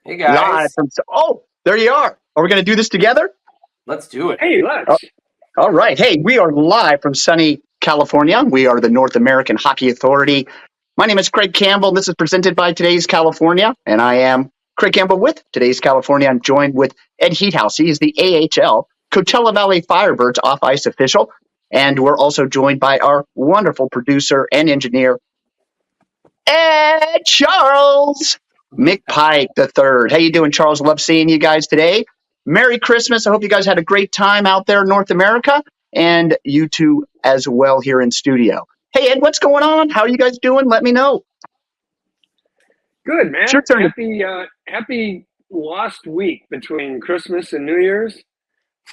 Hey guys, Oh, there you are. Are we going to do this together? let's do it. Hey, let's. All right. Hey, we are live from sunny California. We are the North American Hockey Authority. My name is Craig Campbell, and this is presented by Today's California. And I am Craig Campbell with Today's California. I'm joined with Ed Heathouse. He is the AHL Coachella Valley Firebirds off-ice official. And we're also joined by our wonderful producer and engineer, Ed Charles McPike III. How you doing, Charles? Love seeing you guys today. Merry Christmas. I hope you guys had a great time out there in North America, and you two as well here in studio. Hey, Ed, what's going on? How are you guys doing? Let me know. Good, man. It's your turn. Happy lost week between Christmas and New Year's.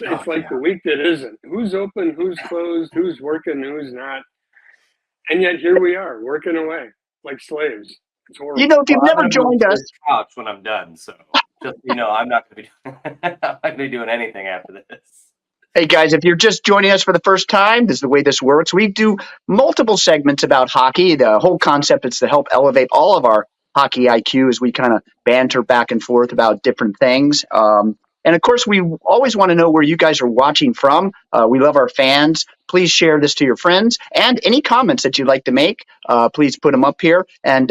It's like the week that isn't. Who's open, who's closed, who's working, who's not. And yet here we are, working away like slaves. It's horrible. You know, if you've never joined us, couch when I'm done, so just I'm not going to be doing anything after this. Hey guys, if you're just joining us for the first time, this is the way this works. We do multiple segments about hockey. The whole concept is to help elevate all of our hockey IQ as we kind of banter back and forth about different things. And of course, we always want to know where you guys are watching from. We love our fans. Please share this to your friends. And any comments that you'd like to make, please put them up here. And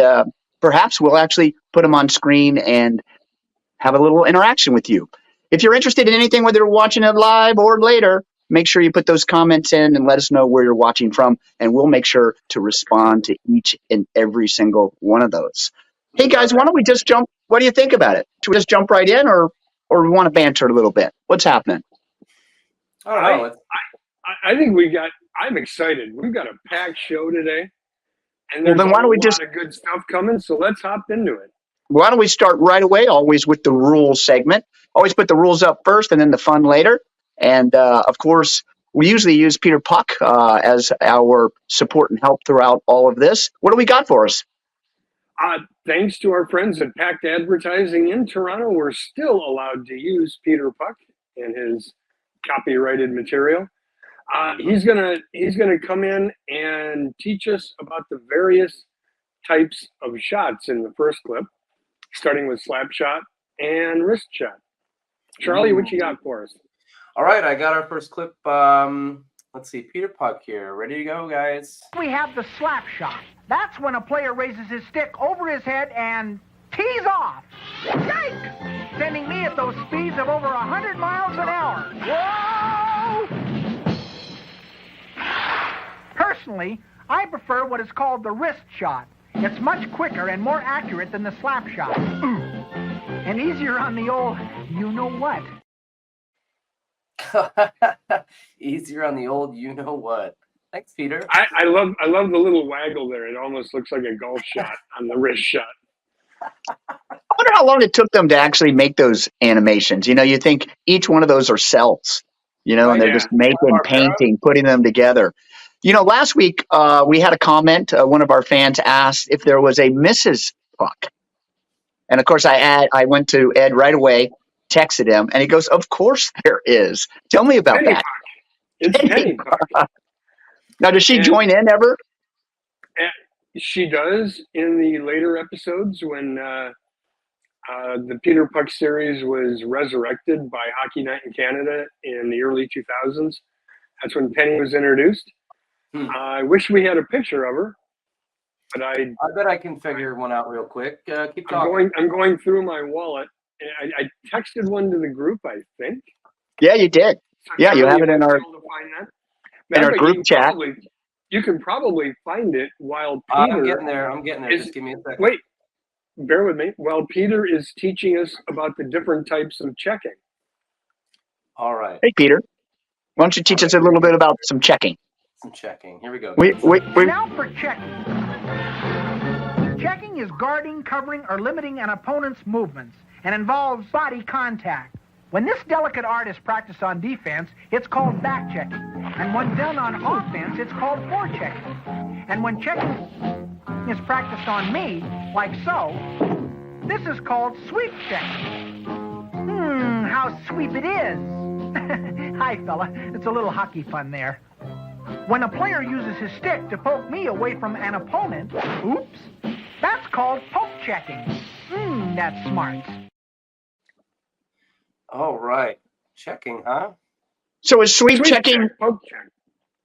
perhaps we'll actually put them on screen and have a little interaction with you. If you're interested in anything, whether you're watching it live or later, make sure you put those comments in and let us know where you're watching from. And we'll make sure to respond to each and every single one of those. Hey, guys, why don't we just jump? What do you think about it? Should we just jump right in, or we want to banter a little bit? What's happening? I don't know. I think I'm excited. We've got a packed show today. And there's then why don't we a just lot of good stuff coming, so let's hop into it. Why don't we start right away, always with the rules segment. Always put the rules up first and then the fun later. And, of course, we usually use Peter Puck as our support and help throughout all of this. What do we got for us? Thanks to our friends at Packed Advertising in Toronto, we're still allowed to use Peter Puck and his copyrighted material. He's gonna come in and teach us about the various types of shots in the first clip, starting with slap shot and wrist shot. Charlie, what you got for us? All right, I got our first clip. Let's see, Peter Puck here. Ready to go, guys? We have the slap shot. That's when a player raises his stick over his head and tees off. Yikes! Sending me at those speeds of over 100 miles an hour. Whoa! Personally, I prefer what is called the wrist shot. It's much quicker and more accurate than the slap shot. And easier on the old you-know-what. Easier on the old you-know-what. Thanks, Peter. I love the little waggle there. It almost looks like a golf shot on the wrist shot. I wonder how long it took them to actually make those animations. You know, you think each one of those are cells, and they're just making, painting, putting them together. Last week we had a comment. One of our fans asked if there was a Mrs. Puck. And, of course, I went to Ed right away, texted him, and he goes, of course there is. Tell me about Penny that. Puck. It's Penny Puck. Now, does she join in ever? She does in the later episodes when the Peter Puck series was resurrected by Hockey Night in Canada in the early 2000s. That's when Penny was introduced. I wish we had a picture of her, but I bet I can figure one out real quick. Keep talking. I'm going through my wallet. I texted one to the group, I think. Yeah, you did. So yeah, you have it in our group chat. You can probably find it while Peter. I'm getting there. Just give me a second. Wait, bear with me. While Peter is teaching us about the different types of checking. All right. Hey, Peter. Why don't you teach us a little bit about some checking? Some checking. Here we go. Wait. Now for checking. Checking is guarding, covering, or limiting an opponent's movements and involves body contact. When this delicate art is practiced on defense, it's called back checking. And when done on offense, it's called forechecking. And when checking is practiced on me, like so, this is called sweep checking. How sweep it is. Hi, fella. It's a little hockey fun there. When a player uses his stick to poke me away from an opponent, oops, that's called poke checking. That's smart. Oh, right. Checking, huh? So is sweep checking check, poke check.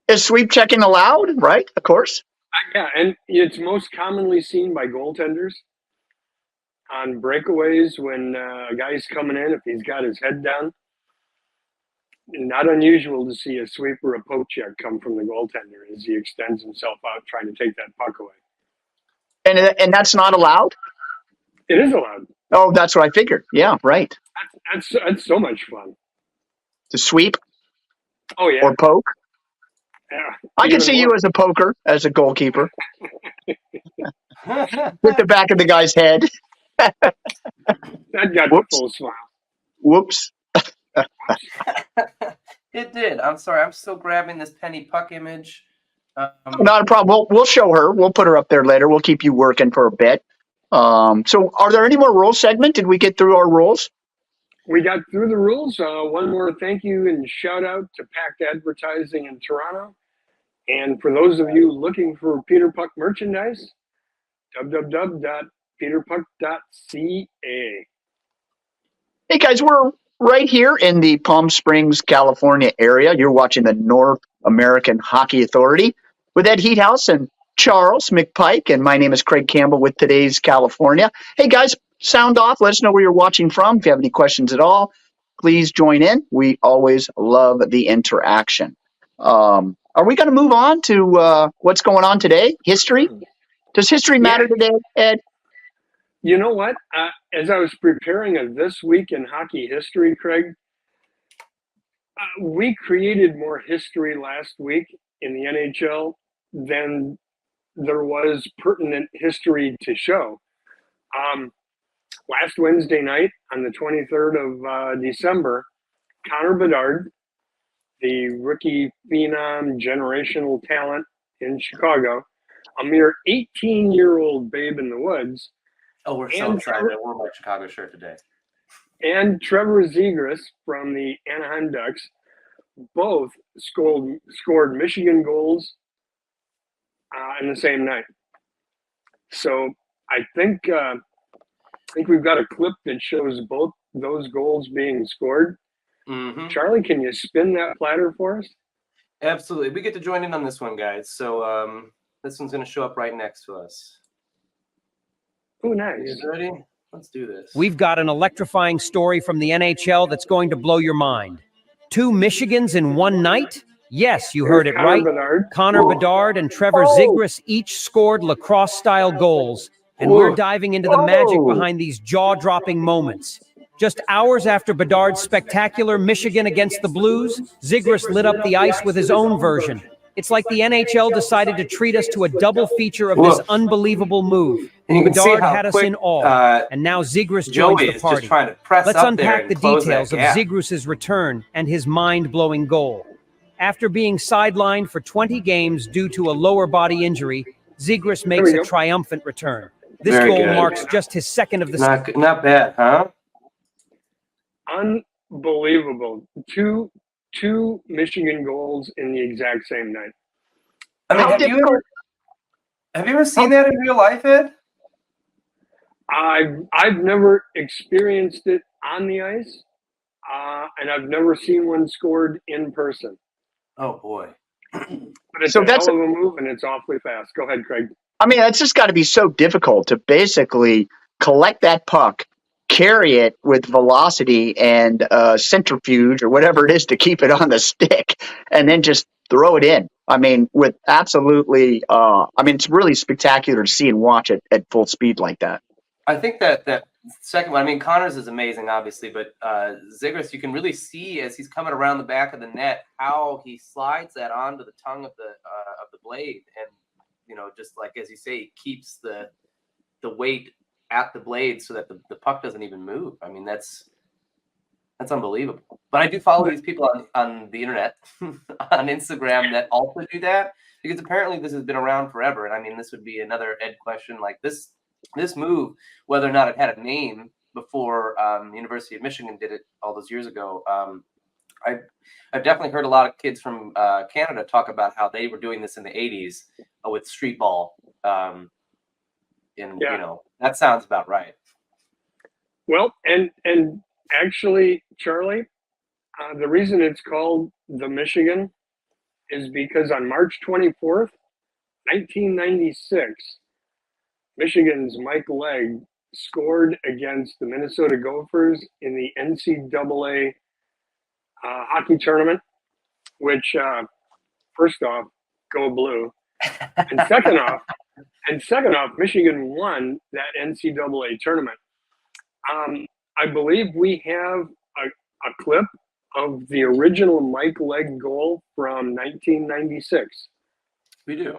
is sweep checking allowed? Right, of course. Yeah, and it's most commonly seen by goaltenders on breakaways when a guy's coming in, if he's got his head down. Not unusual to see a sweep or a poke check come from the goaltender as he extends himself out trying to take that puck away. And that's not allowed? It is allowed. Oh, that's what I figured. Yeah, right. That's so much fun. To sweep Oh yeah. or poke. Yeah. I can Even see more. you as a poker, as a goalkeeper. With the back of the guy's head. That got the Whoops. full smile. Whoops. It did. I'm sorry. I'm still grabbing this penny puck image. Not a problem. We'll show her. We'll put her up there later. We'll keep you working for a bit. So are there any more rules segment? Did we get through our rules? We got through the rules. One more thank you and shout out to Packed Advertising in Toronto. And for those of you looking for Peter Puck merchandise, www.peterpuck.ca. Hey guys, we're right here in the Palm Springs, California area. You're watching the North American Hockey Authority with Ed Heathouse and Charles McPike. And my name is Craig Campbell with Today's California. Hey guys, sound off. Let us know where you're watching from. If you have any questions at all, please join in. We always love the interaction. Are we going to move on to what's going on today? History? Does history matter today, Ed? You know what? As I was preparing a This Week in Hockey History, Craig, we created more history last week in the NHL than there was pertinent history to show. Last Wednesday night, on the 23rd of December, Connor Bedard, the rookie phenom generational talent in Chicago, a mere 18-year-old babe in the woods. Oh, we're so excited. I wore my Chicago shirt today. And Trevor Zegras from the Anaheim Ducks both scored Michigan goals in the same night. So I think we've got a clip that shows both those goals being scored. Mm-hmm. Charlie, can you spin that platter for us? Absolutely. We get to join in on this one, guys. So this one's going to show up right next to us. Oh, nice. You ready? Let's do this. We've got an electrifying story from the NHL that's going to blow your mind. 2 Michigans in one night? Yes, you heard it right. Connor Bedard and Trevor Zegras each scored lacrosse-style goals. And we're diving into the magic behind these jaw-dropping moments. Just hours after Bedard's spectacular Michigan against the Blues, Zegras lit up the ice with his own version. It's like the NHL decided to treat us to a double feature of this unbelievable move. Bedard had us in awe, and now Zegras joins the party. Let's unpack the details of Zegras' return and his mind-blowing goal. After being sidelined for 20 games due to a lower body injury, Zegras makes a triumphant return. This goal marks just his second of the season. Not bad, huh? Unbelievable. Two Michigan goals in the exact same night. I mean, have you ever seen that in real life, Ed? I've never experienced it on the ice, and I've never seen one scored in person. Oh boy! But it's a hell of a move, and it's awfully fast. Go ahead, Craig. I mean, that's just got to be so difficult to basically collect that puck, carry it with velocity and centrifuge or whatever it is to keep it on the stick, and then just throw it in. I mean, with absolutely, it's really spectacular to see and watch it at full speed like that. I think that second one, I mean, Connors is amazing, obviously, but Zegras, you can really see as he's coming around the back of the net how he slides that onto the tongue of the blade, and just like as you say, he keeps the weight at the blade so that the puck doesn't even move. I mean, that's unbelievable. But I do follow these people on the internet, on Instagram, that also do that, because apparently this has been around forever. And I mean, this would be another Ed question, like this move, whether or not it had a name before University of Michigan did it all those years ago. I've definitely heard a lot of kids from Canada talk about how they were doing this in the 80s with street ball. That sounds about right. Well, and Actually, Charlie, the reason it's called the Michigan is because on March 24th, 1996, Michigan's Mike Legg scored against the Minnesota Gophers in the NCAA hockey tournament, which, first off, go blue. And second off, Michigan won that NCAA tournament. I believe we have a clip of the original Mike Legg goal from 1996. We do.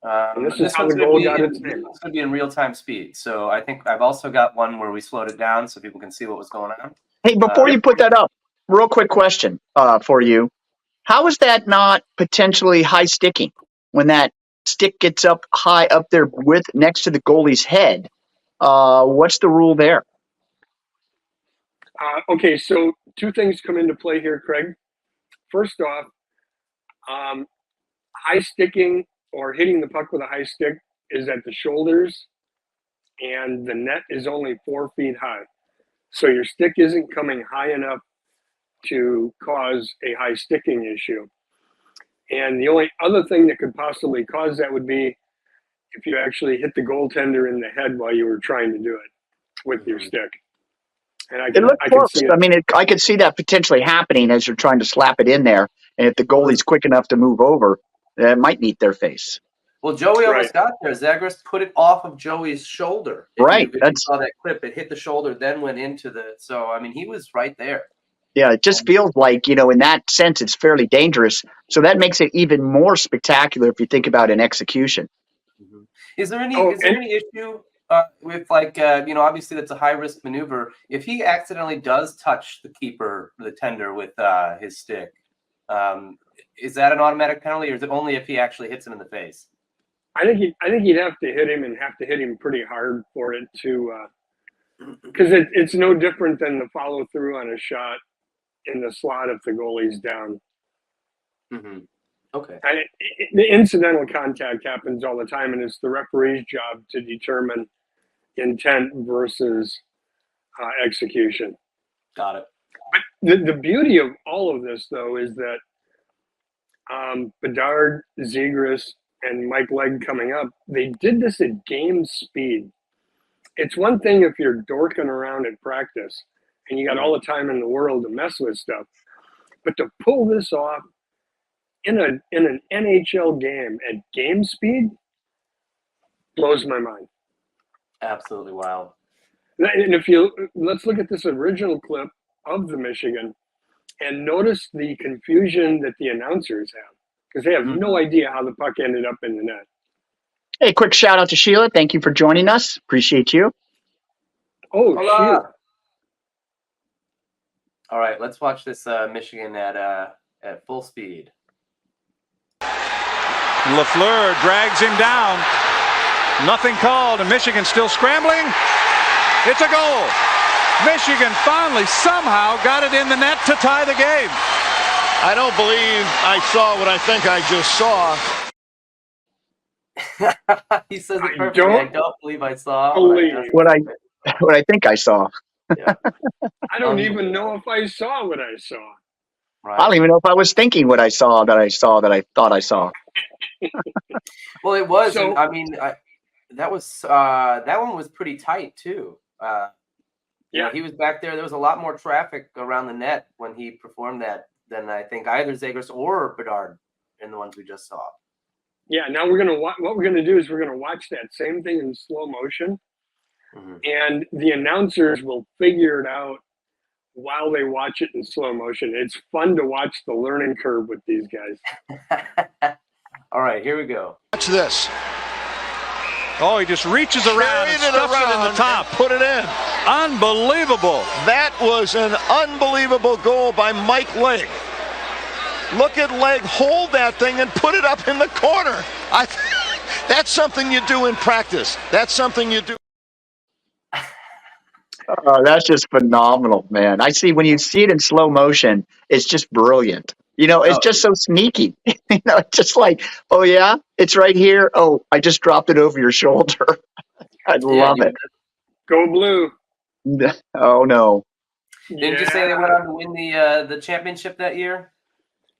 And this is how the goal got its name. It's going to be in real-time speed. So I think I've also got one where we slowed it down so people can see what was going on. Hey, before you put that up, real quick question for you. How is that not potentially high sticking when that stick gets up high up there next to the goalie's head? What's the rule there? Okay, so two things come into play here, Craig. First off, high sticking or hitting the puck with a high stick is at the shoulders, and the net is only 4 feet high. So your stick isn't coming high enough to cause a high sticking issue. And the only other thing that could possibly cause that would be if you actually hit the goaltender in the head while you were trying to do it with your stick. And I can see it. I mean, I could see that potentially happening as you're trying to slap it in there. And if the goalie's quick enough to move over, it might meet their face. Well, Joey almost got there. Zagros put it off of Joey's shoulder. If you saw that clip, it hit the shoulder, then went into the. So, I mean, he was right there. Yeah, it just feels like, in that sense, it's fairly dangerous. So that makes it even more spectacular if you think about an execution. Mm-hmm. Is there any issue with, like, obviously that's a high-risk maneuver. If he accidentally does touch the keeper, the tender, with his stick, is that an automatic penalty, or is it only if he actually hits him in the face? I think he'd have to hit him, and have to hit him pretty hard for it to, because it's no different than the follow through on a shot in the slot if the goalie's down. Mm-hmm. Okay. And the incidental contact happens all the time, and it's the referee's job to determine intent versus execution. Got it. But the beauty of all of this, though, is that Bedard, Zegras, and Mike Legg coming up, they did this at game speed. It's one thing if you're dorking around at practice and you got all the time in the world to mess with stuff, but to pull this off in an NHL game at game speed blows my mind. Absolutely wild. And let's look at this original clip of the Michigan and notice the confusion that the announcers have, because they have no idea how the puck ended up in the net. Hey, quick shout out to Sheila. Thank you for joining us. Appreciate you. Oh, Sheila. All right, let's watch this Michigan at full speed. Lafleur drags him down. Nothing called, and Michigan still scrambling. It's a goal. Michigan finally somehow got it in the net to tie the game. I don't believe I saw what I think I just saw. He says it perfectly. I don't believe I saw what I think I saw. Yeah. I don't even know if I saw what I saw. Right. I don't even know if I was thinking what I saw that I thought I saw. Well, it was. So, I mean, that one was pretty tight too. Yeah, he was back there. There was a lot more traffic around the net when he performed that than I think either Zegras or Bedard in the ones we just saw. Yeah. Now what we're gonna do is we're gonna watch that same thing in slow motion, and the announcers will figure it out while they watch it in slow motion. It's fun to watch the learning curve with these guys. All right, here we go. Watch this. Oh, he just reaches around and stuffs it in the top. Put it in. Unbelievable. That was an unbelievable goal by Mike Legg. Look at Legg hold that thing and put it up in the corner. That's something you do in practice. That's something you do. Oh, that's just phenomenal, man. I see when you see it in slow motion, it's just brilliant. It's just so sneaky. It's just like, oh yeah, it's right here. Oh, I just dropped it over your shoulder. I love it. Go blue. Oh no. Didn't you say they went on to win the championship that year?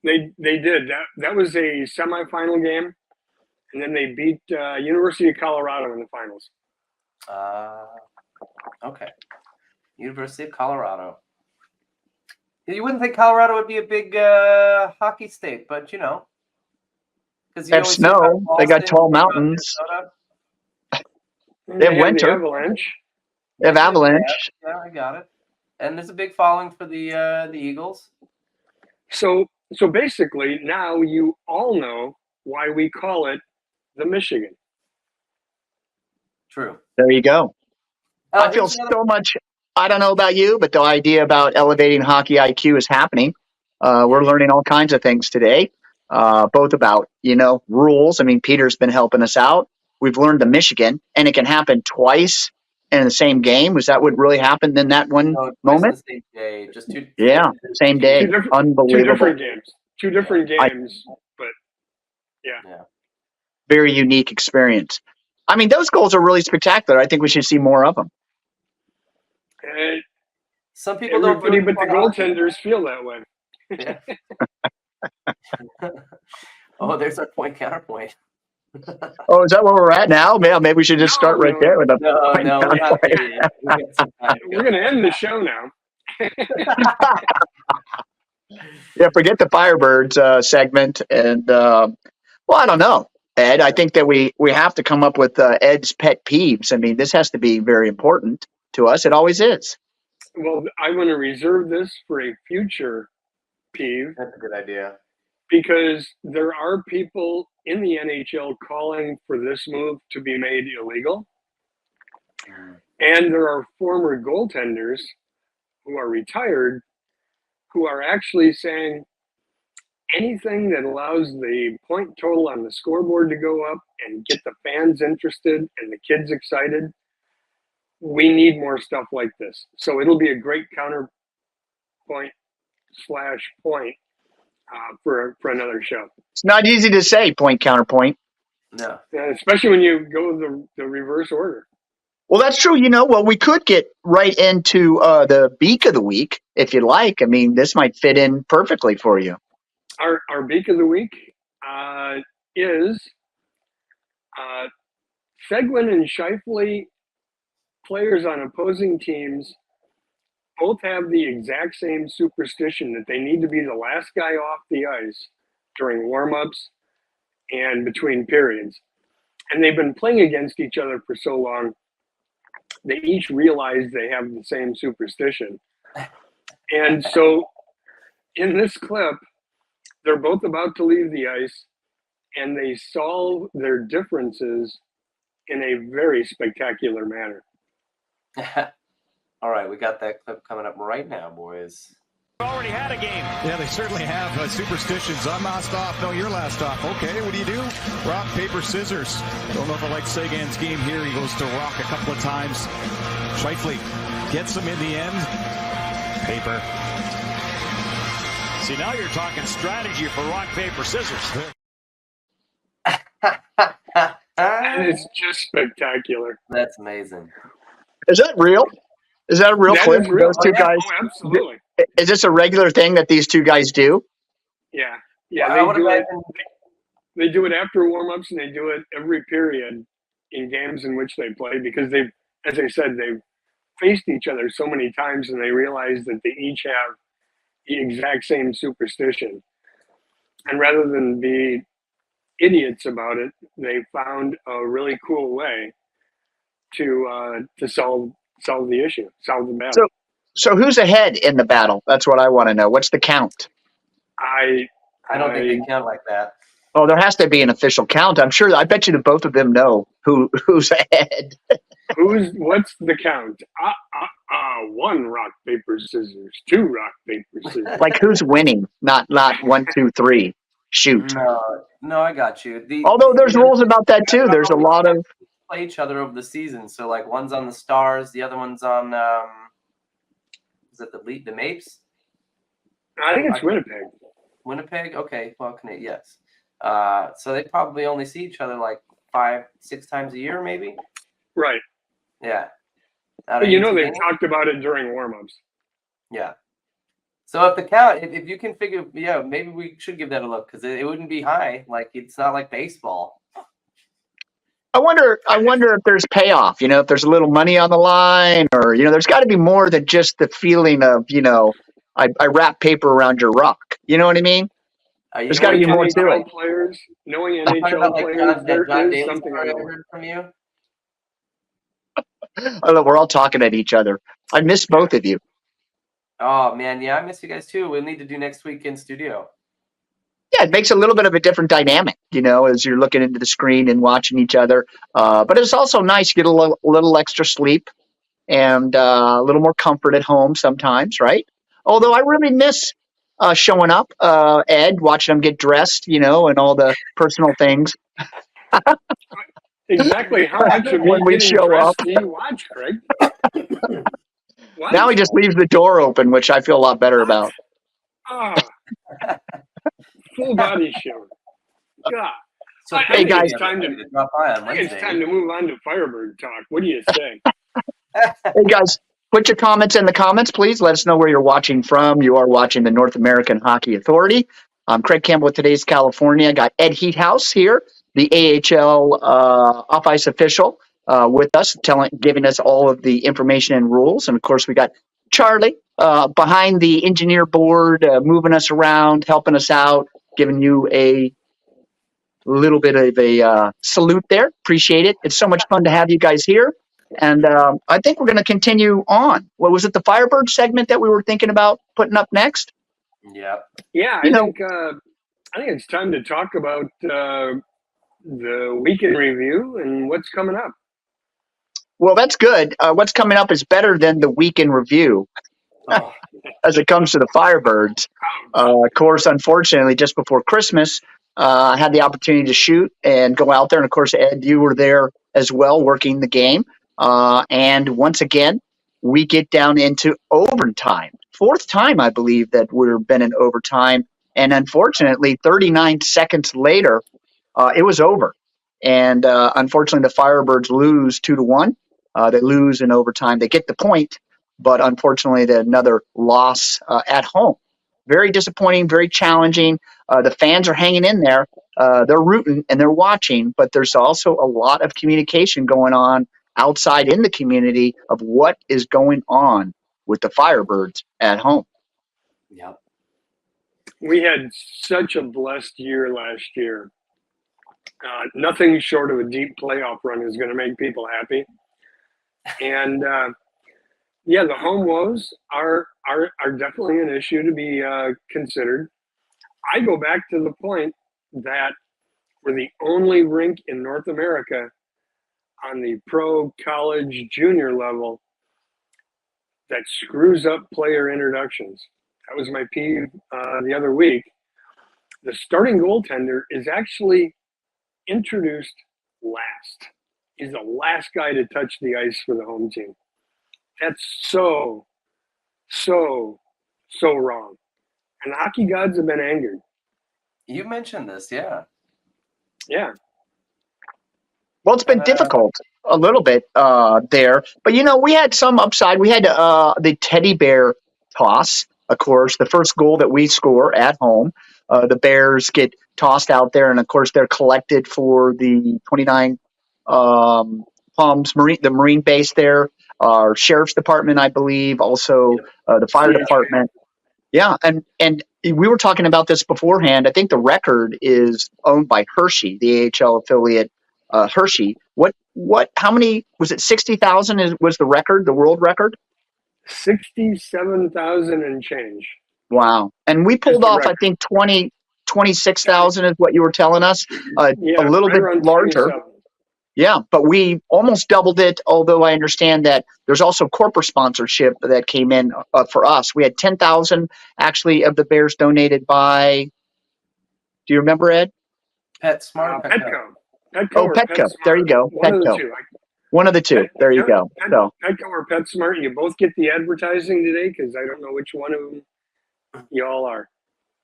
They did. That was a semifinal game, and then they beat University of Colorado in the finals. Okay. University of Colorado. You wouldn't think Colorado would be a big hockey state, but you know, because They have snow. They got tall mountains. They have winter. The Avalanche. They have Avalanche. Yeah, I got it. And there's a big following for the Eagles. So basically, now you all know why we call it the Michigan. True. There you go. I feel so much. I don't know about you, but the idea about elevating hockey IQ is happening. We're learning all kinds of things today, both about, rules. I mean, Peter's been helping us out. We've learned the Michigan, and it can happen twice in the same game. Was that what really happened in that one moment? The same day, just two. Yeah, same day. Unbelievable. Two different games, but yeah. Very unique experience. I mean, those goals are really spectacular. I think we should see more of them. Some people Everybody but the goaltenders feel that way. Yeah. Oh, there's our point counterpoint. Oh, is that where we're at now? Maybe we should just start right there with a point counterpoint. We're going to end the show now. Yeah, forget the Firebirds segment. And, well, I don't know, Ed. I think that we have to come up with Ed's pet peeves. I mean, this has to be very important to us. It always is. Well, I want to reserve this for a future peeve. That's a good idea. Because there are people in the NHL calling for this move to be made illegal. And there are former goaltenders who are retired who are actually saying anything that allows the point total on the scoreboard to go up and get the fans interested and the kids excited, we need more stuff like this. So it'll be a great counterpoint / point for another show. It's not easy to say point counterpoint. No. Yeah, especially when you go the reverse order. Well, that's true. Well, we could get right into the beak of the week if you like. I mean, this might fit in perfectly for you. Our beak of the week is Seguin and Scheifele, players on opposing teams, both have the exact same superstition that they need to be the last guy off the ice during warm-ups and between periods. And they've been playing against each other for so long, they each realize they have the same superstition. And so in this clip, they're both about to leave the ice, and they solve their differences in a very spectacular manner. All right, we got that clip coming up right now, boys. Already had a game. Yeah, they certainly have superstitions. I'm last off. No, you're last off. Okay, what do? Rock, paper, scissors. Don't know if I like Seguin's game here. He goes to rock a couple of times. Scheifele gets him in the end. Paper. See, now you're talking strategy for rock, paper, scissors. And it's just spectacular. That's amazing. Is that real? Is that a real clip? Real. Those two guys. Oh, absolutely. Is this a regular thing that these two guys do? Yeah. They do it after warm-ups, and they do it every period in games in which they play because they've, as I said, they've faced each other so many times, and they realize that they each have the exact same superstition. And rather than be idiots about it, they found a really cool way to solve the issue, solve the battle. So who's ahead in the battle? That's what I want to know. What's the count? I don't think they count like that. Oh, there has to be an official count. I bet you that both of them know who's ahead. What's the count? 1 rock, paper, scissors. 2 rock, paper, scissors. Like who's winning? Not 1, 2, 3. Shoot. No, I got you. Although there's rules about that too. There's a lot of play each other over the season. So like one's on the Stars, the other one's on is it the Mapes? I think it's Winnipeg. Winnipeg? Okay. Well, yes. So they probably only see each other like 5-6 times a year, maybe. Right. Yeah. But they've talked about it during warm-ups. Yeah. So if the count, if you can figure, yeah, maybe we should give that a look because it wouldn't be high. Like it's not like baseball. I wonder if there's payoff, if there's a little money on the line, or, there's got to be more than just the feeling of, I wrap paper around your rock. You know what I mean? There's got to be more to it. Knowing Talking about NHL like players, there John is Daly something story I about it. heard from you. I know, we're all talking at each other. I miss both of you. Oh man, yeah, I miss you guys too. We'll need to do next week in studio. Yeah, it makes a little bit of a different dynamic, as you're looking into the screen and watching each other. But it's also nice to get a little extra sleep and a little more comfort at home sometimes, right? Although I really miss showing up, Ed, watching them get dressed, and all the personal things. Exactly how much of me When we getting show dressed up. do you watch, Craig? What? Now he just leaves the door open, which I feel a lot better about. Ah, full body show. God. So I hey, think guys. it's time to drop by on I think it's Wednesday. time to move on to Firebird talk. What do you say? Hey, guys, put your comments in the comments, please. Let us know where you're watching from. You are watching the North American Hockey Authority. I'm Craig Campbell with Today's California. I got Ed Heathouse here, the AHL off-ice official, with us, giving us all of the information and rules. And, of course, we got Charlie behind the engineer board, moving us around, helping us out, giving you a little bit of a salute there. Appreciate it. It's so much fun to have you guys here. And I think we're going to continue on. What was it, the Firebird segment that we were thinking about putting up next? Yeah. Yeah, I think it's time to talk about the weekend review and what's coming up. Well, that's good. What's coming up is better than the weekend review as it comes to the Firebirds. Of course, unfortunately, just before Christmas, I had the opportunity to shoot and go out there. And, of course, Ed, you were there as well working the game. And once again, we get down into overtime. Fourth time, I believe, that we've been in overtime. And unfortunately, 39 seconds later, it was over. And unfortunately, the Firebirds lose 2-1. They lose in overtime. They get the point, but unfortunately, another loss at home. Very disappointing, very challenging. The fans are hanging in there. They're rooting and they're watching, but there's also a lot of communication going on outside in the community of what is going on with the Firebirds at home. Yep. We had such a blessed year last year. Nothing short of a deep playoff run is going to make people happy. And the home woes are definitely an issue to be considered. I go back to the point that we're the only rink in North America on the pro, college, junior level that screws up player introductions. That was my peeve the other week. The starting goaltender is actually introduced last. He's the last guy to touch the ice for the home team. That's so wrong. And the hockey gods have been angered. You mentioned this, yeah. Yeah. Well, it's been difficult a little bit there. But, we had some upside. We had the teddy bear toss, of course, the first goal that we score at home. The Bears get tossed out there, and, of course, they're collected for the 29 Palms, the Marine base there, our Sheriff's Department, I believe, also the Fire Department. Yeah, and we were talking about this beforehand. I think the record is owned by Hershey, the AHL affiliate, Hershey. How many, was it 60,000 was the record, the world record? 67,000 and change. Wow. And we pulled off, I think, 26,000 is what you were telling us. A little bit larger. 27. Yeah, but we almost doubled it, although I understand that there's also corporate sponsorship that came in for us. We had 10,000 actually of the Bears donated by, do you remember, Ed? PetSmart. Petco. Petco. There you go. Petco. One of the two. There you go. Petco or PetSmart. You both get the advertising today because I don't know which one of them you all are.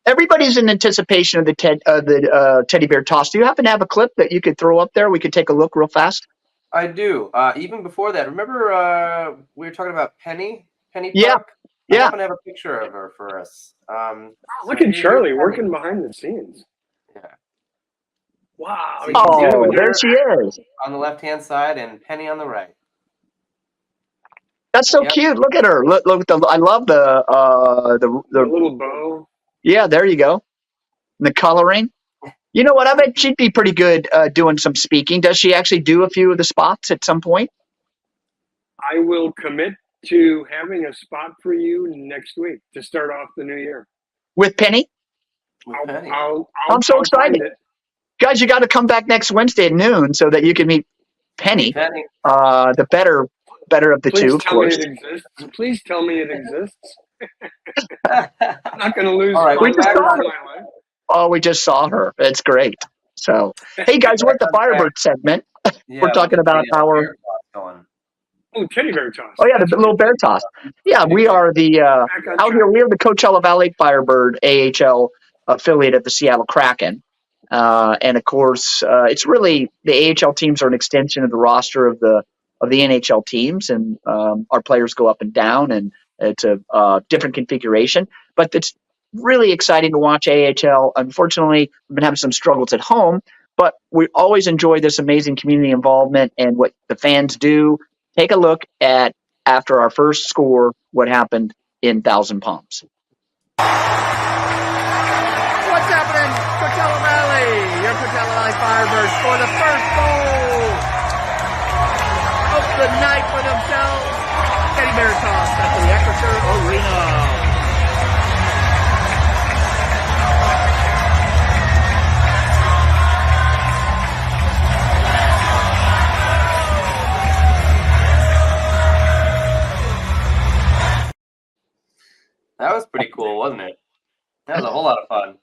Everybody's in anticipation of the teddy bear toss. Do you happen to have a clip that you could throw up there? We could take a look real fast. I do. Even before that, remember we were talking about Penny Yeah. Puck? I Yeah. happen to have a picture of her for us. Look at Charlie working behind the scenes. Yeah. Wow. See, Oh, there she is. on the left-hand side and Penny on the right. That's so cute. Look at her. Look, I love The little bow. Yeah, there you go. The coloring. You know what? I bet she'd be pretty good doing some speaking. Does she actually do a few of the spots at some point? I will commit to having a spot for you next week to start off the new year. With Penny? I'm so excited. Guys, you got to come back next Wednesday at noon so that you can meet Penny. The better of the two, of course. Please tell me it exists. I'm not going to lose right, my life. life. Oh, we just saw her. It's great. So, hey guys, we're at the Firebird segment. We're talking about our. Oh, teddy bear toss. Oh yeah, the little bear toss. Yeah, we are the out here. We are the Coachella Valley Firebird AHL affiliate of the Seattle Kraken, and of course, it's really the AHL teams are an extension of the roster of the NHL teams, and our players go up and down, and it's a different configuration. But it's really exciting to watch AHL. Unfortunately, we've been having some struggles at home, but we always enjoy this amazing community involvement and what the fans do. Take a look at, after our first score, what happened in Thousand Palms. What's happening, Coachella Valley? Your Coachella Valley Firebirds for the first goal of the night for themselves. Teddy bear toss at the Acrisure Arena. That was pretty cool, wasn't it? That was a whole lot of fun.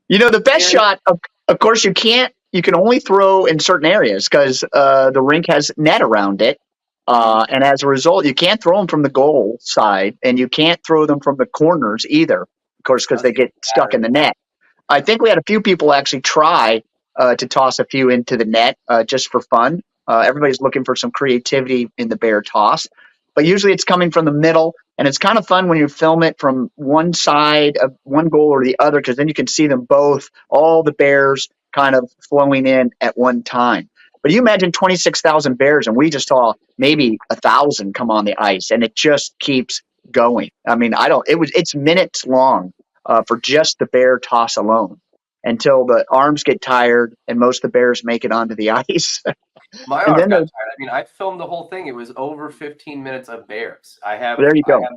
You know, the best shot, of course, you can only throw in certain areas because the rink has net around it. And as a result, you can't throw them from the goal side, and you can't throw them from the corners either, of course, because they get stuck in the net. I think we had a few people actually try to toss a few into the net just for fun. Everybody's looking for some creativity in the bear toss. But usually it's coming from the middle, and it's kind of fun when you film it from one side of one goal or the other, because then you can see them both, all the bears kind of flowing in at one time. But you imagine 26,000 bears, and we just saw maybe 1,000 come on the ice, and it just keeps going. I mean, it's minutes long for just the bear toss alone, until the arms get tired and most of the bears make it onto the ice. My arm got tired. I mean, I filmed the whole thing. It was over 15 minutes of bears. There you go. I have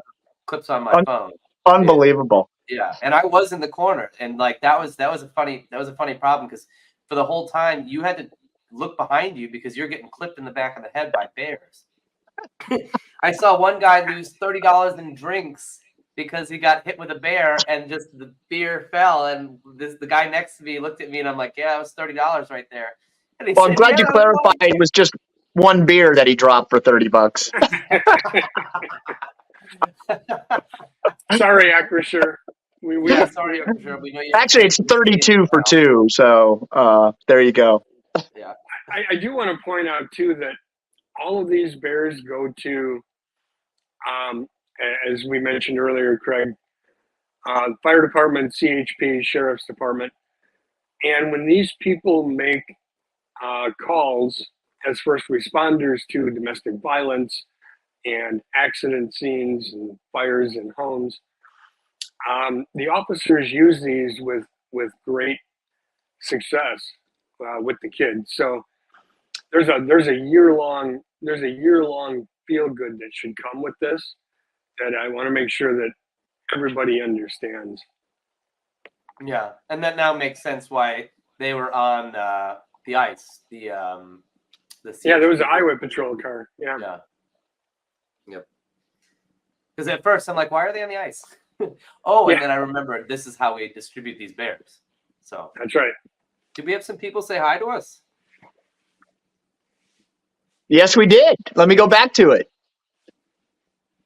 clips on my phone. Unbelievable. Yeah, and I was in the corner, and like that was a funny problem because for the whole time you had to look behind you because you're getting clipped in the back of the head by bears. I saw one guy lose $30 in drinks because he got hit with a bear and just the beer fell, and the guy next to me looked at me and I'm like, yeah, it was $30 right there. And he Well, said, I'm glad you clarified it was just one beer that he dropped for $30. Sorry, Acrisure. Sorry, Acrisure. We know you. Actually, it's 32 for 2, so there you go. Yeah. I do want to point out too that all of these bears go to, as we mentioned earlier, Craig, fire department, CHP, sheriff's department, and when these people make calls as first responders to domestic violence and accident scenes and fires in homes, the officers use these with great success with the kids. So there's a year-long feel good that should come with this, that I want to make sure that everybody understands. Yeah, and that now makes sense why they were on the ice. Yeah, there was an highway patrol car. Yeah. Yep. Because at first I'm like, why are they on the ice? And then I remembered this is how we distribute these bears. So that's right. Did we have some people say hi to us? Yes, we did. Let me go back to it.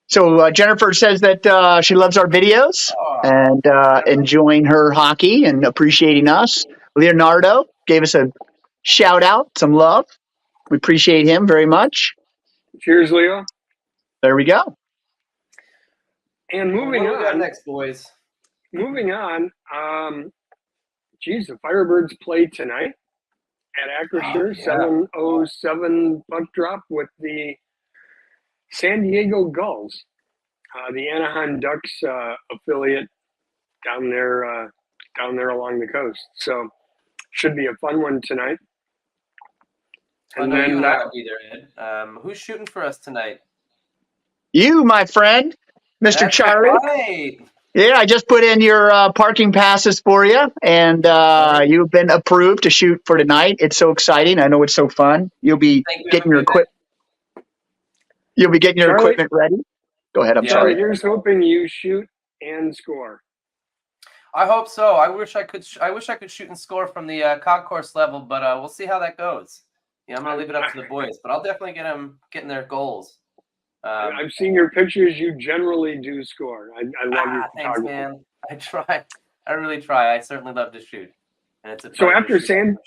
So Jennifer says that she loves our videos and enjoying her hockey and appreciating us. Leonardo gave us a shout out, some love. We appreciate him very much. Cheers, Leo. There we go. And moving What do we got on, next, boys? moving on. The Firebirds play tonight at Acrisure, 7:07 puck drop with the San Diego Gulls, the Anaheim Ducks affiliate down there along the coast. So should be a fun one tonight. I know you and I will be there, Ed. Who's shooting for us tonight? You, my friend, Mr. That's Charlie. Right. Yeah, I just put in your parking passes for you, and you've been approved to shoot for tonight. It's so exciting. I know it's so fun. You'll be getting your equipment. You'll be getting your equipment ready. Go ahead. I'm sorry. Here's hoping you shoot and score. I hope so. I wish I could shoot and score from the concourse level, but we'll see how that goes. Yeah, I'm gonna leave it up to the boys, but I'll definitely get them getting their goals. I've seen your pictures. You generally do score. I love your photography. Thanks, man. I try. I really try. I certainly love to shoot. And it's so after San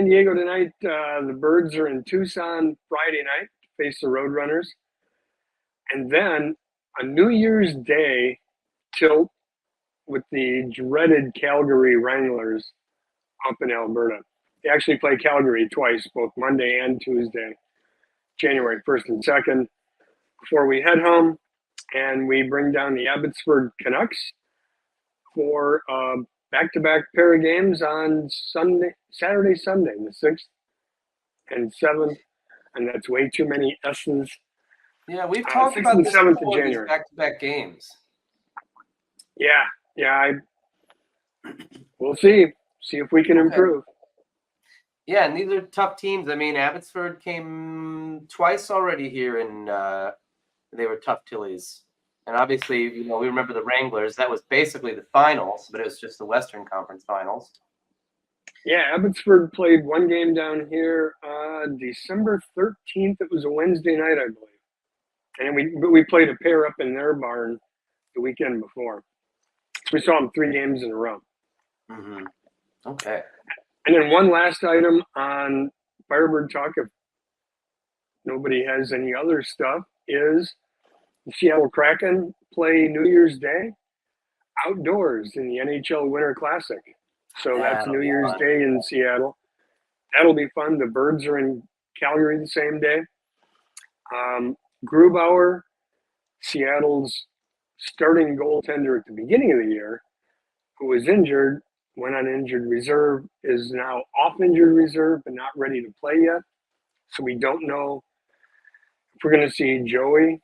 Diego tonight, the Birds are in Tucson Friday night to face the Roadrunners, and then a New Year's Day tilt with the dreaded Calgary Wranglers up in Alberta. They actually play Calgary twice, both Monday and Tuesday, January 1st and 2nd, before we head home, and we bring down the Abbotsford Canucks for a back-to-back pair of games on Saturday, Sunday, the 6th and 7th, and that's way too many S's. Yeah, we've talked about this before, these back-to-back games. Yeah, we'll see if we can improve. Yeah, and these are tough teams. I mean, Abbotsford came twice already here, and they were tough Tillies. And obviously, we remember the Wranglers. That was basically the finals, but it was just the Western Conference Finals. Yeah, Abbotsford played one game down here December 13th. It was a Wednesday night, I believe. And we played a pair up in their barn the weekend before. We saw them 3 games in a row. Mm-hmm. Okay. And then one last item on Firebird Talk, if nobody has any other stuff, is the Seattle Kraken play New Year's Day outdoors in the NHL Winter Classic. So that's New Year's Day in Seattle. That'll be fun. The Birds are in Calgary the same day. Grubauer, Seattle's starting goaltender at the beginning of the year, who was injured, went on injured reserve, is now off injured reserve but not ready to play yet. So we don't know if we're going to see Joey,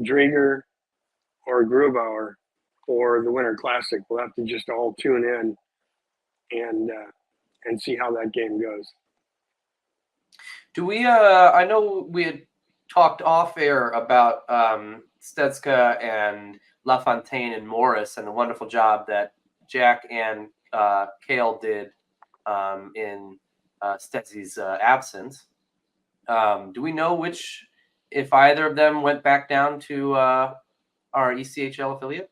Drieger, or Grubauer for the Winter Classic. We'll have to just all tune in and see how that game goes. Do we? I know we had talked off air about Stezka and LaFontaine and Morris and the wonderful job that Jack and Kale did in Stezzy's absence. Do we know if either of them went back down to our ECHL affiliate?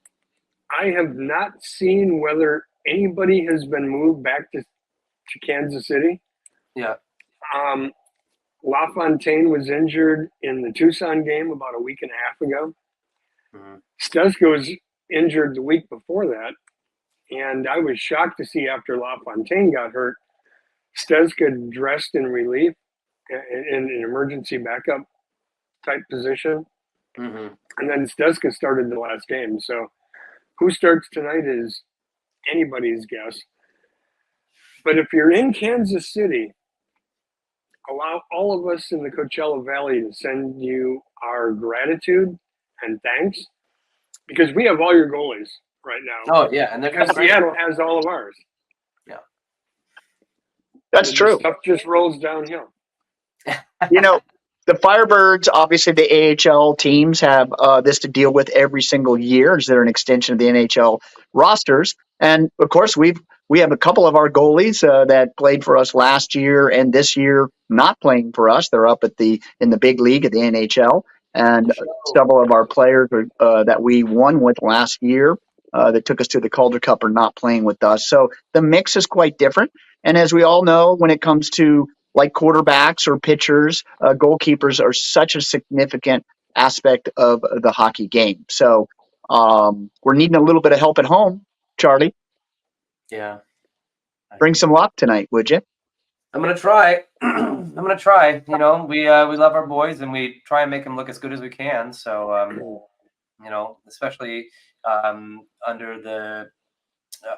I have not seen whether anybody has been moved back to Kansas City. Yeah. LaFontaine was injured in the Tucson game about a week and a half ago. Mm-hmm. Stezka was injured the week before that. And I was shocked to see after LaFontaine got hurt, Stezka dressed in relief in an emergency backup type position. Mm-hmm. And then Stezka started the last game. So who starts tonight is anybody's guess. But if you're in Kansas City, allow all of us in the Coachella Valley to send you our gratitude and thanks, because we have all your goalies right now. Oh, yeah. And because Seattle has all of ours. Yeah. That's true. Stuff just rolls downhill. The Firebirds, obviously the AHL teams have this to deal with every single year as they're an extension of the NHL rosters. And of course, we have a couple of our goalies that played for us last year and this year not playing for us. They're up in the big league at the NHL. And several of our players that we won with last year that took us to the Calder Cup are not playing with us. So the mix is quite different. And as we all know, when it comes to like quarterbacks or pitchers, goalkeepers are such a significant aspect of the hockey game. So we're needing a little bit of help at home. Charlie, Yeah. bring some luck tonight, would you? I'm gonna try. I'm gonna try. You know, we love our boys and we try and make them look as good as we can. So you know, especially under the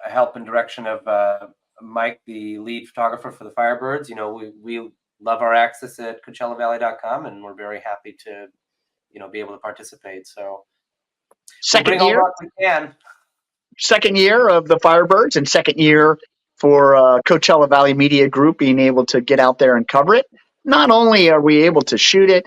help and direction of Mike, the lead photographer for the Firebirds. You know, we love our access at CoachellaValley.com, and we're very happy to, you know, be able to participate. So Second all year, luck we can. second year of the Firebirds, and second year for Coachella Valley Media Group being able to get out there and cover it. Not only are we able to shoot it,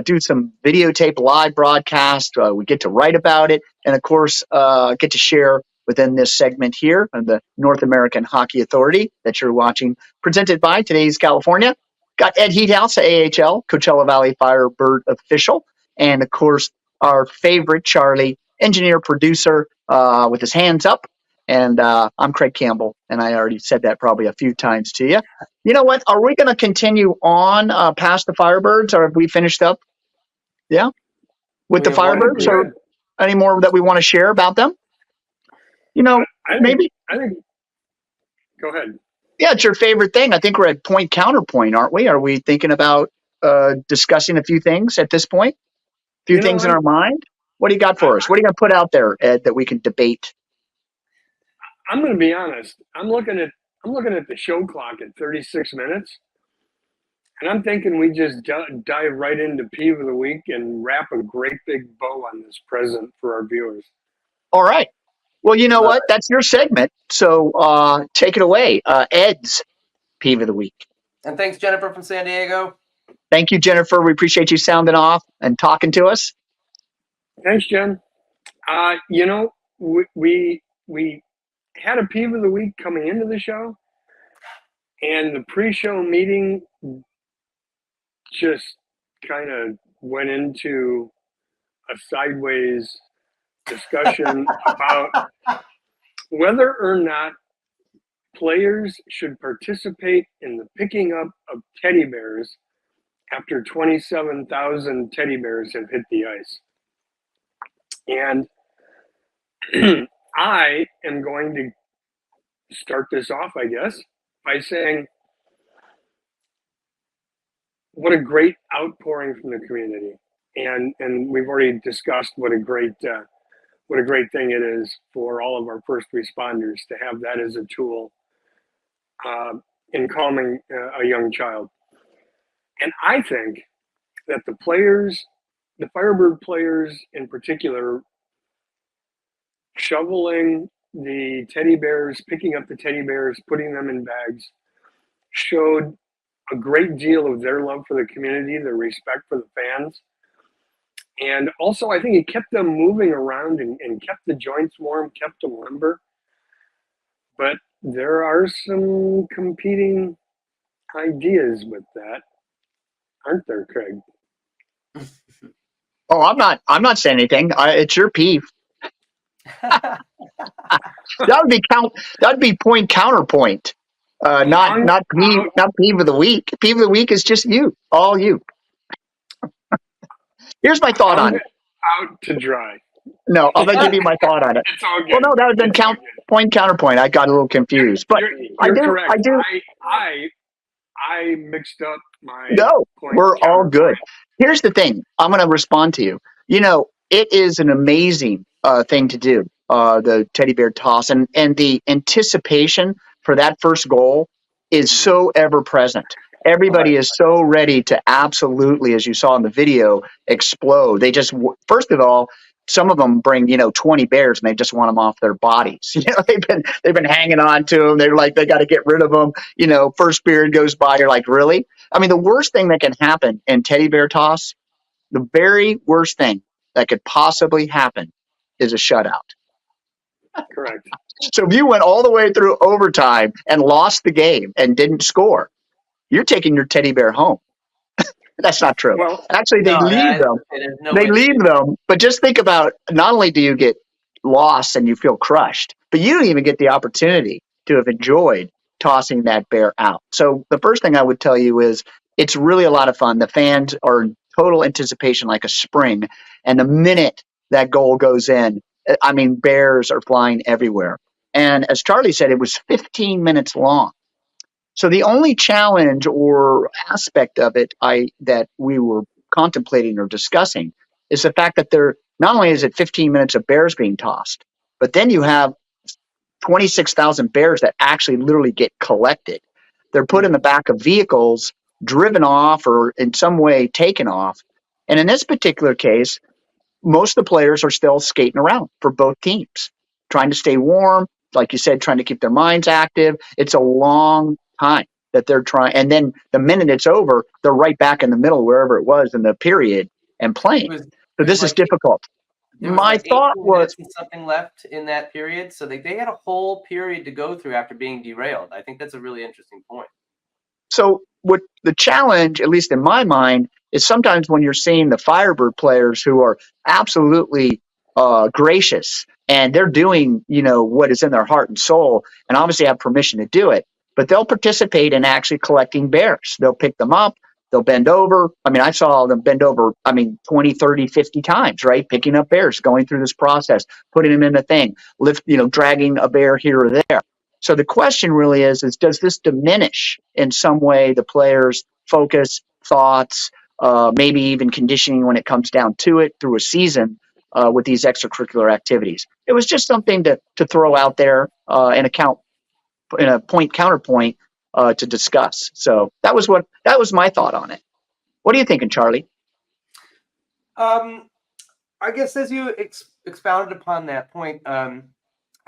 do some videotape live broadcast, we get to write about it, and of course get to share within this segment here on the North American Hockey Authority that you're watching, presented by Today's California. Got Ed Heathouse, AHL, Coachella Valley Firebird official, and of course our favorite Charlie, engineer producer with his hands up. And I'm Craig Campbell, and I already said that probably a few times to you. You know what? Are we going to continue on past the Firebirds, or have we finished up? Yeah, with the Firebirds, or any more that we want to share about them? You know, maybe. I think. Go ahead. Yeah, it's your favorite thing. I think we're at point counterpoint, aren't we? Are we thinking about discussing a few things at this point? A few things in our mind? What do you got for us? What are you going to put out there, Ed, that we can debate? I'm going to be honest. I'm looking at the show clock at 36 minutes, and I'm thinking we just dive right into Peeve of the Week and wrap a great big bow on this present for our viewers. All right. Well, you know what? That's your segment. So take it away. Ed's Peeve of the Week. And thanks, Jennifer from San Diego. Thank you, Jennifer. We appreciate you sounding off and talking to us. Thanks, Jen. You know, we had a Peeve of the Week coming into the show, and the pre-show meeting just kind of went into a sideways discussion about whether or not players should participate in the picking up of teddy bears after 27,000 teddy bears have hit the ice. And I am going to start this off, I guess, by saying what a great outpouring from the community. And we've already discussed what a great thing it is for all of our first responders to have that as a tool in calming a young child. And I think that the Firebird players in particular, shoveling the teddy bears, picking up the teddy bears, putting them in bags, showed a great deal of their love for the community, their respect for the fans. And also, I think it kept them moving around and kept the joints warm, kept them limber. But there are some competing ideas with that, aren't there, Craig? Oh, I'm not saying anything. It's your peeve. That would be point counterpoint. Not peeve of the week. Peeve of the week is just you, all you. Here's my thought on it. Out to dry. No, I'm gonna give you my thought on it. It's all good. Well, no, that would have been point counterpoint. I got a little confused, but you're correct. I do. I mixed up my. No, we're all good. Here's the thing. I'm going to respond to you. You know, it is an amazing thing to do, the teddy bear toss, and the anticipation for that first goal is so ever present. Everybody is so ready to absolutely, as you saw in the video, explode. They just, first of all, some of them bring 20 bears and they just want them off their bodies. They've been hanging on to them. They're like, they got to get rid of them. First period goes by. You're like, really? I mean, the worst thing that can happen in teddy bear toss, the very worst thing that could possibly happen is a shutout. Correct. So if you went all the way through overtime and lost the game and didn't score, you're taking your teddy bear home. That's not true. Well, actually, they leave them. They leave them. But just think about, not only do you get lost and you feel crushed, but you don't even get the opportunity to have enjoyed tossing that bear out. So the first thing I would tell you is it's really a lot of fun. The fans are total anticipation like a spring. And the minute that goal goes in, I mean, bears are flying everywhere. And as Charlie said, it was 15 minutes long. So the only challenge or aspect of it that we were contemplating or discussing is the fact that there not only is it 15 minutes of bears being tossed, but then you have 26,000 bears that actually literally get collected. They're put in the back of vehicles, driven off, or in some way taken off. And in this particular case, most of the players are still skating around for both teams, trying to stay warm, like you said, trying to keep their minds active. It's a long time that they're trying. And then the minute it's over, they're right back in the middle, wherever it was in the period, and playing. So this is difficult. There was My like 18 thought was minutes and something left in that period. So they had a whole period to go through after being derailed. I think that's a really interesting point. so what the challenge, at least in my mind, is sometimes when you're seeing the Firebird players who are absolutely gracious and they're doing, what is in their heart and soul, and obviously have permission to do it, but they'll participate in actually collecting bears. They'll pick them up. They'll bend over. I mean, I saw them bend over, 20, 30, 50 times, right? Picking up bears, going through this process, putting them in the thing, dragging a bear here or there. So the question really is does this diminish in some way the players' focus, thoughts, maybe even conditioning when it comes down to it through a season with these extracurricular activities? It was just something to throw out there and in a counterpoint to discuss. So that was my thought on it. What are you thinking, Charlie? I guess as you expounded upon that point,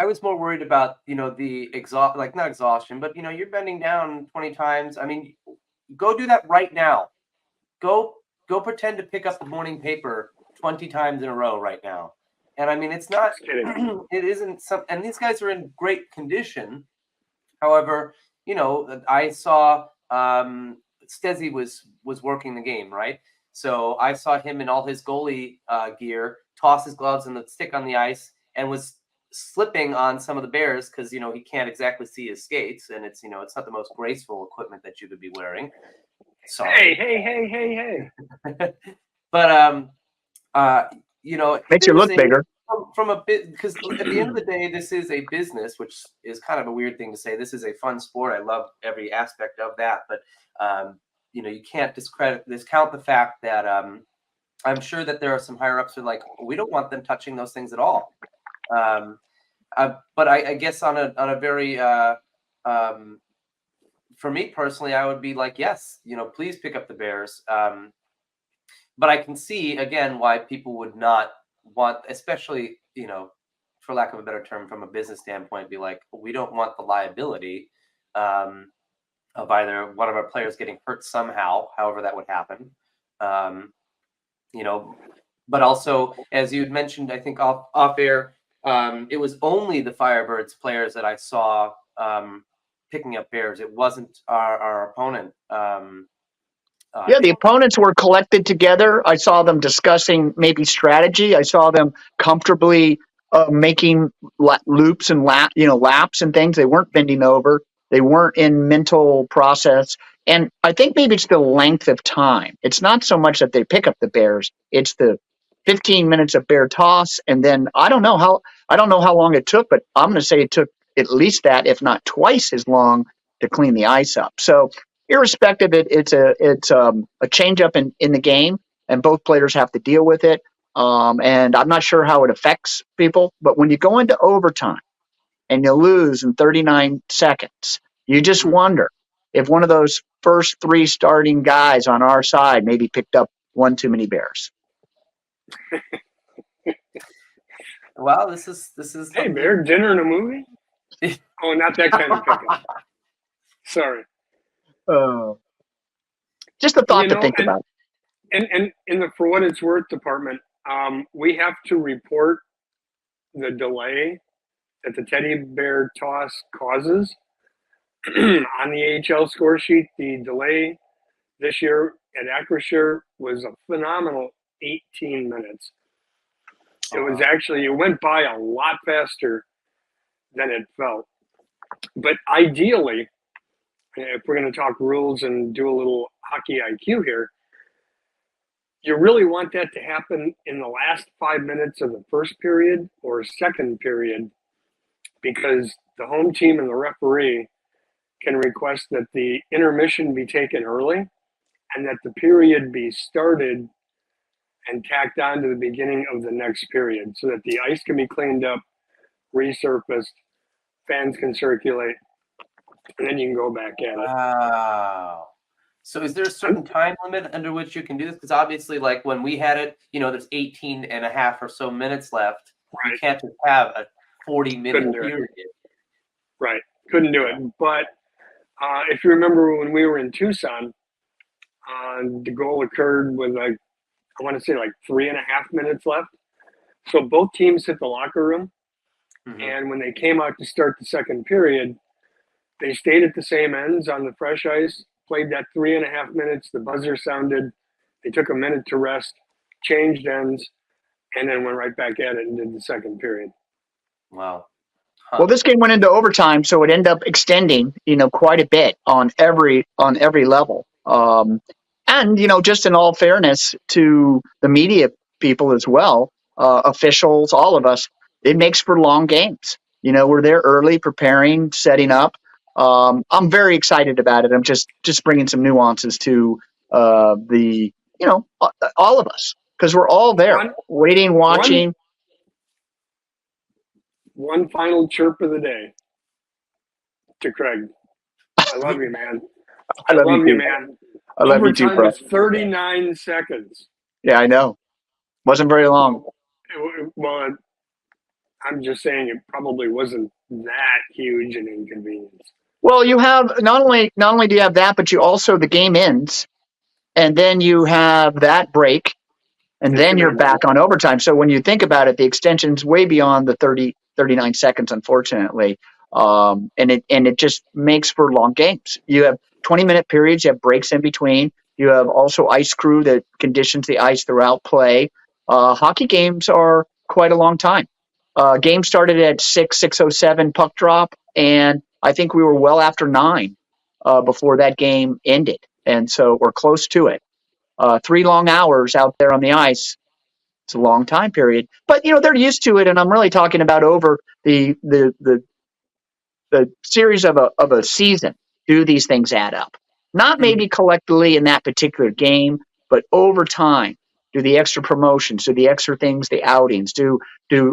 I was more worried about, the not exhaustion, but, you're bending down 20 times. I mean, go do that right now. Go pretend to pick up the morning paper 20 times in a row right now. And I mean, it's not, it isn't and these guys are in great condition. However, I saw Stezzy was working the game, right? So I saw him in all his goalie gear, toss his gloves and the stick on the ice, and was slipping on some of the bears because he can't exactly see his skates, and it's it's not the most graceful equipment that you could be wearing. Sorry. Hey. But makes you look bigger. From a bit, because at the end of the day, this is a business, which is kind of a weird thing to say. This is a fun sport. I love every aspect of that, but you can't discount the fact that I'm sure that there are some higher ups who are like, we don't want them touching those things at all. But I guess on a very for me personally, I would be like, yes, please pick up the bears. But I can see again why people would not want, especially, for lack of a better term, from a business standpoint, be like, we don't want the liability of either one of our players getting hurt somehow, however that would happen. But also, as you had mentioned, I think off air, it was only the Firebirds players that I saw picking up bears. It wasn't our opponent. The opponents were collected together. I saw them discussing maybe strategy. I saw them comfortably making loops and laps and things. They weren't bending over. They weren't in mental process. And I think maybe it's the length of time. It's not so much that they pick up the bears. It's the 15 minutes of bear toss, and then I don't know how long it took, but I'm going to say it took at least that, if not twice as long, to clean the ice up. So irrespective, it's a change up in the game, and both players have to deal with it. And I'm not sure how it affects people, but when you go into overtime and you lose in 39 seconds, you just wonder if one of those first three starting guys on our side maybe picked up one too many bears. Well, this is. Hey, bear dinner and a movie? Oh, not that kind of pickup. Sorry. Just a thought to think about. And in the for what it's worth department, we have to report the delay that the teddy bear toss causes on the AHL score sheet. The delay this year at Acrisure was a phenomenal 18 minutes. It was actually, it went by a lot faster than it felt. But ideally, if we're going to talk rules and do a little hockey IQ here, you really want that to happen in the last 5 minutes of the first period or second period, because the home team and the referee can request that the intermission be taken early and that the period be started and tacked on to the beginning of the next period so that the ice can be cleaned up, resurfaced, fans can circulate, and then you can go back at it. Wow. So is there a certain time limit under which you can do this? Because obviously, like when we had it, there's 18 and a half or so minutes left. Right. You can't just have a 40-minute period. Right. Couldn't do it. But if you remember when we were in Tucson, the goal occurred with I want to say 3.5 minutes left. So both teams hit the locker room. Mm-hmm. And when they came out to start the second period, they stayed at the same ends on the fresh ice, played that 3.5 minutes. The buzzer sounded. They took a minute to rest, changed ends, and then went right back at it and did the second period. Wow. Well, this game went into overtime, so it ended up extending, quite a bit on every level. And just in all fairness to the media people as well, officials, all of us, it makes for long games. We're there early, preparing, setting up. I'm very excited about it. I'm just bringing some nuances to the all of us, because we're all there, waiting, watching. One final chirp of the day to Craig. I love you, man. I love you, man. I love you too, bro. 39 seconds. Yeah, I know. Wasn't very long. Well, I'm just saying it probably wasn't that huge an inconvenience. Well, you have not only do you have that, but you also, the game ends, and then you have that break, and then you're back on overtime. So when you think about it, the extension's way beyond the 39 seconds, unfortunately. And it just makes for long games. You have 20-minute periods, you have breaks in between. You have also ice crew that conditions the ice throughout play. Hockey games are quite a long time. Game started at 6:07 puck drop, and I think we were well after 9 before that game ended. And so we're close to it. 3 long hours out there on the ice. It's a long time period, but they're used to it. And I'm really talking about over the series of a season. Do these things add up? Not maybe collectively in that particular game, but over time. Do the extra promotions, do the extra things, the outings, do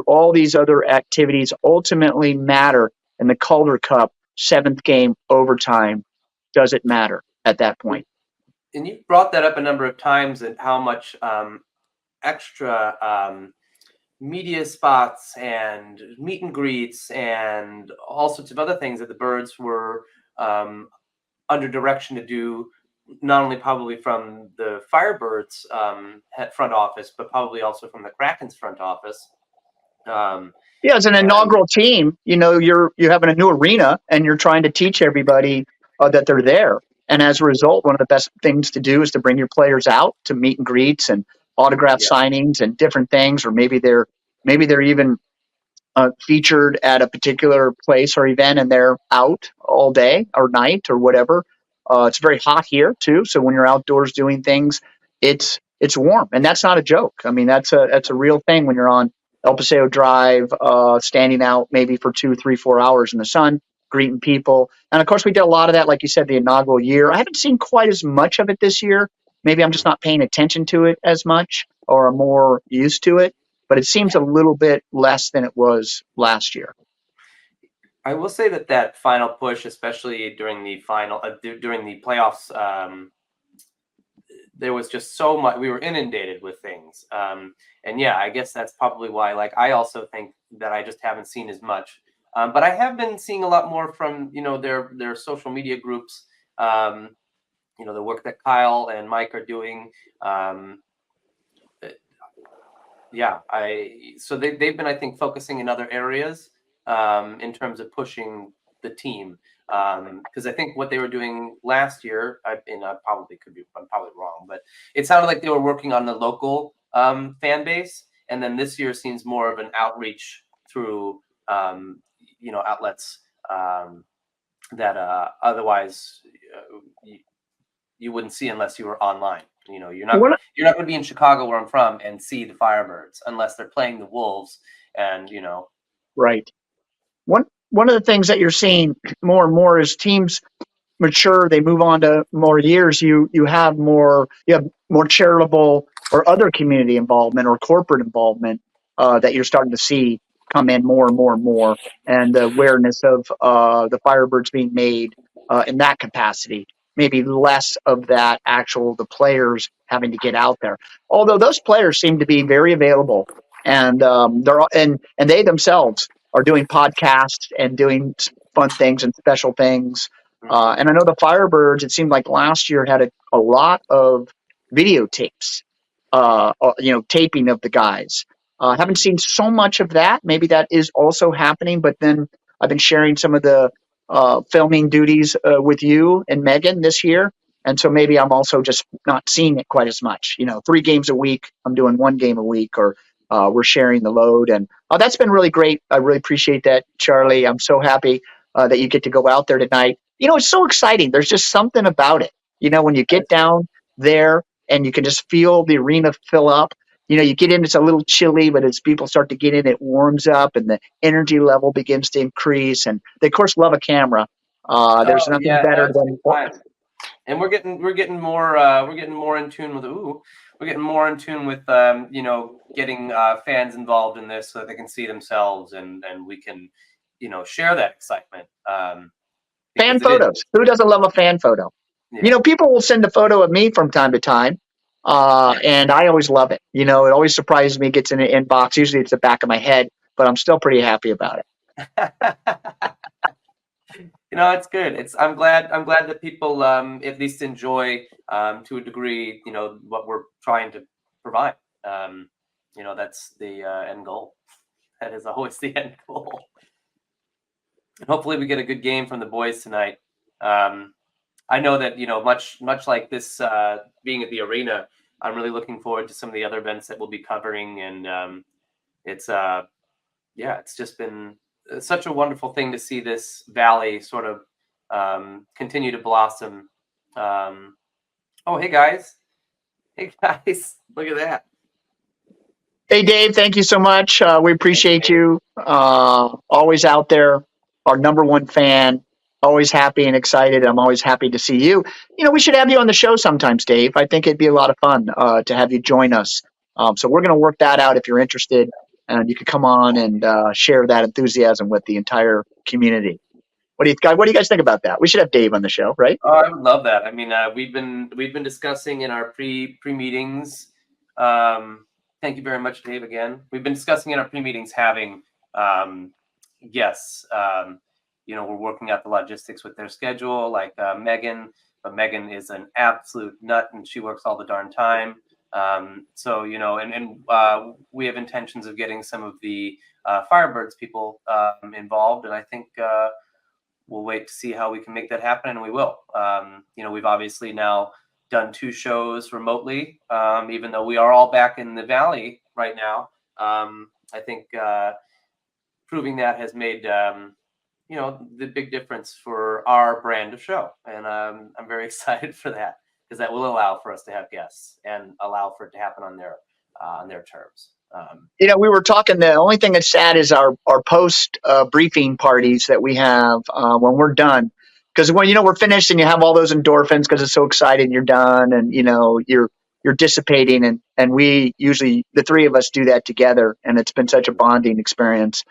all these other activities ultimately matter in the Calder Cup 7th game overtime? Does it matter at that point? And you brought that up a number of times, and how much extra media spots and meet and greets and all sorts of other things that the Birds were under direction to do, not only probably from the Firebirds front office, but probably also from the Kraken's front office. Yeah, as an inaugural team, you're having a new arena, and you're trying to teach everybody that they're there. And as a result, one of the best things to do is to bring your players out to meet and greets and autograph signings and different things, or maybe they're even featured at a particular place or event, and they're out all day or night or whatever. It's very hot here too, so when you're outdoors doing things, it's warm, and that's not a joke. I mean, that's a real thing when you're on El Paseo Drive, standing out maybe for 2, 3, 4 hours in the sun, greeting people. And of course, we did a lot of that, like you said, the inaugural year. I haven't seen quite as much of it this year. Maybe I'm just not paying attention to it as much, or I'm more used to it. But it seems a little bit less than it was last year. I will say that final push, especially during the during the playoffs, there was just so much. We were inundated with things, and yeah, I guess that's probably why. Like, I also think that I just haven't seen as much, but I have been seeing a lot more from their social media groups. The work that Kyle and Mike are doing. So they've been, I think, focusing in other areas in terms of pushing the team, because I think what they were doing last year, I'm probably wrong, but it sounded like they were working on the local fan base, and then this year seems more of an outreach through outlets that otherwise you wouldn't see unless you were online. You're not going to be in Chicago where I'm from and see the Firebirds unless they're playing the Wolves, and Right. One of the things that you're seeing more and more is teams mature, they move on to more years, you have more charitable or other community involvement or corporate involvement that you're starting to see come in more and more and more, and the awareness of the Firebirds being made in that capacity. Maybe less of that the players having to get out there. Although those players seem to be very available, and and they themselves are doing podcasts and doing fun things and special things. And I know the Firebirds, it seemed like last year had a lot of videotapes, taping of the guys. Haven't seen so much of that. Maybe that is also happening, but then I've been sharing some of the filming duties with you and Megan this year. And so maybe I'm also just not seeing it quite as much. 3 games a week, I'm doing 1 game a week, or we're sharing the load. And that's been really great. I really appreciate that, Charlie. I'm so happy that you get to go out there tonight. It's so exciting. There's just something about it. When you get down there and you can just feel the arena fill up, you get in, it's a little chilly, but as people start to get in, it warms up and the energy level begins to increase. And they, of course, love a camera. There's nothing better than. And we're getting more in tune with getting fans involved in this so that they can see themselves and we can share that excitement. Fan photos. Who doesn't love a fan photo? Yeah. People will send a photo of me from time to time, and I always love it. It always surprises me. It gets in an inbox. Usually it's the back of my head, but I'm still pretty happy about it. It's good. I'm glad that people at least enjoy to a degree, what we're trying to provide. That's the end goal. That is always the end goal. And hopefully we get a good game from the boys tonight. I know that, much like this being at the arena, I'm really looking forward to some of the other events that we'll be covering. And it's just been such a wonderful thing to see this valley sort of continue to blossom. Hey guys, look at that. Hey Dave, thank you so much. We appreciate you. Always out there, our number 1 fan. Always happy and excited. I'm always happy to see you. We should have you on the show sometimes, Dave. I think it'd be a lot of fun to have you join us. So we're going to work that out if you're interested, and you could come on and share that enthusiasm with the entire community. What do you guys think about that? We should have Dave on the show, right? Oh, I would love that. I mean, we've been discussing in our pre meetings. Thank you very much, Dave. Again, we've been discussing in our pre meetings having guests. We're working out the logistics with their schedule, like Megan. But Megan is an absolute nut, and she works all the darn time. We have intentions of getting some of the Firebirds people involved, and I think we'll wait to see how we can make that happen, and we will. We've obviously now done 2 shows remotely, even though we are all back in the Valley right now. I think proving that has made the big difference for our brand of show, and I'm very excited for that, because that will allow for us to have guests and allow for it to happen on their terms. We were talking, the only thing that's sad is our post briefing parties that we have when we're done. Because when we're finished and you have all those endorphins because it's so exciting, you're done, and you're dissipating, and we usually, the 3 of us, do that together, and it's been such a bonding experience.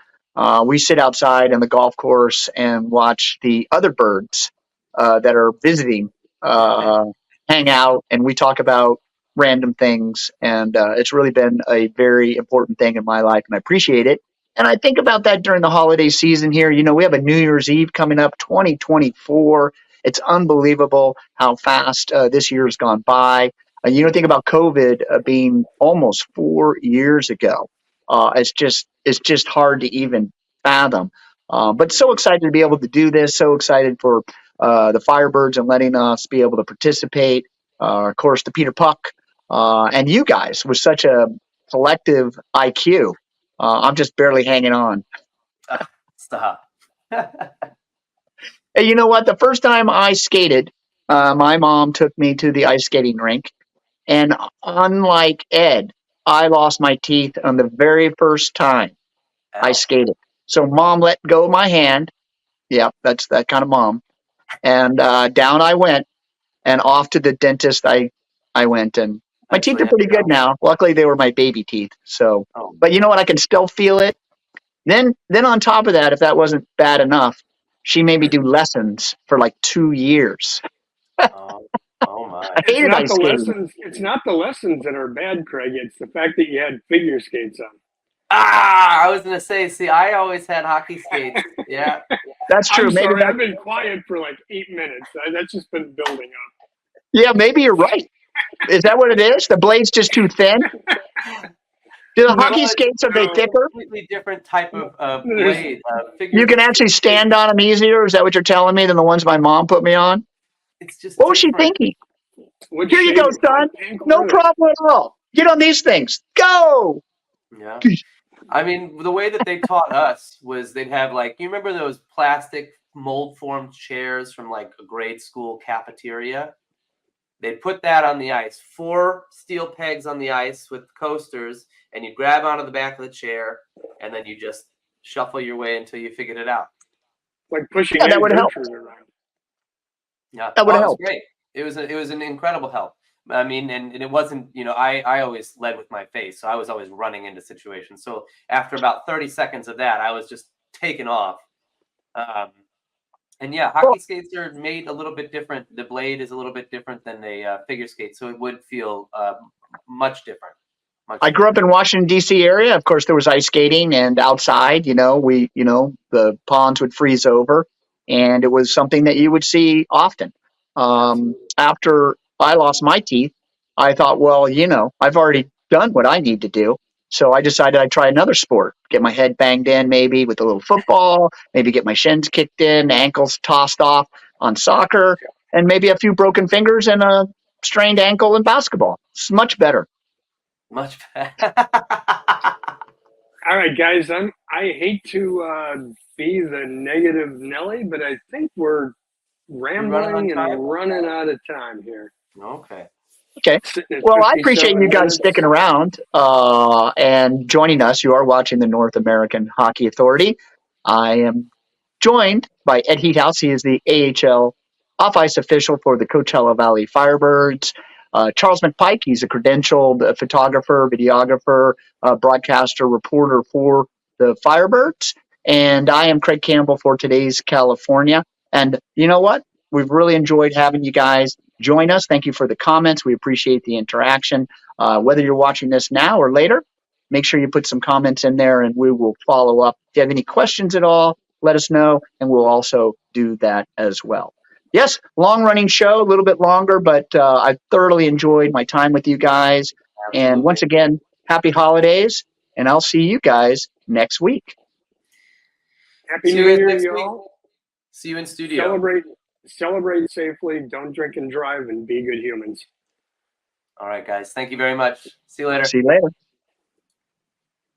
We sit outside on the golf course and watch the other birds that are visiting hang out, and we talk about random things, and it's really been a very important thing in my life, and I appreciate it. And I think about that during the holiday season here. We have a New Year's Eve coming up, 2024. It's unbelievable how fast this year has gone by. Think about COVID being almost 4 years ago. It's just hard to even fathom. But so excited to be able to do this. So excited for the Firebirds and letting us be able to participate. Of course, the Peter Puck and you guys with such a collective IQ. I'm just barely hanging on. Stop. Hey, you know what? The first time I skated, my mom took me to the ice skating rink, And unlike Ed, I lost my teeth on the very first time I skated. So mom let go of my hand. Yep, that's that kind of mom. And down I went, and off to the dentist I went, and my teeth are pretty good now. Luckily, they were my baby teeth. So, but you know what? I can still feel it. Then on top of that, if that wasn't bad enough, she made me do lessons for like 2 years. Oh my! I hated ice skating. It's not the lessons that are bad, Craig. It's the fact that you had figure skates on. I was gonna say. See, I always had hockey skates. Yeah, that's true. I'm maybe sorry, I've been quiet for like 8 minutes. That's just been building up. Yeah, maybe you're right. Is that what it is? The blade's just too thin? Do the hockey skates, are they thicker? Completely different type of blade. You can actually stand on them easier? Is that what you're telling me, than the ones my mom put me on? It's just what was she thinking? Here you go, son. No problem at all. Get on these things. Go! Yeah. I mean, the way that they taught us was they'd have like, you remember those plastic mold formed chairs from like a grade school cafeteria? They'd put that on the ice, 4 steel pegs on the ice with coasters, and you grab onto the back of the chair, and then you just shuffle your way until you figured it out. Like pushing that would help. around. Yeah, that would help. It was great. It was an incredible help. I mean, and it wasn't, you know, I always led with my face, so I was always running into situations. So after about 30 seconds of that, I was just taken off. And yeah, hockey skates are made a little bit different. The blade is a little bit different than a figure skate, so it would feel much different. I grew up in Washington, D.C. area. Of course, there was ice skating, and outside, the ponds would freeze over, and it was something that you would see often. After I lost my teeth, I thought, well, I've already done what I need to do. So I decided I'd try another sport, get my head banged in maybe with a little football, maybe get my shins kicked in, ankles tossed off on soccer, and maybe a few broken fingers and a strained ankle in basketball. It's much better. Much better. All right, guys, I hate to be the negative Nelly, but I think we're rambling and running out of time here. Okay. Well, I appreciate you guys sticking around and joining us. You are watching the North American Hockey Authority. I am joined by Ed Heathouse. He is the AHL off-ice official for the Coachella Valley Firebirds. Charles McPike, he's a credentialed photographer, videographer, broadcaster, reporter for the Firebirds. And I am Craig Campbell for Today's California. And you know what? We've really enjoyed having you guys join us. Thank you for the comments. We appreciate the interaction. Whether you're watching this now or later, make sure you put some comments in there and we will follow up. If you have any questions at all, let us know, and we'll also do that as well. Yes, long-running show, a little bit longer, but I've thoroughly enjoyed my time with you guys. Absolutely. And once again, happy holidays, and I'll see you guys next week. Happy New Year, y'all. See you in studio. Celebrate safely, don't drink and drive, and be good humans. All right, guys. Thank you very much. See you later. See you later.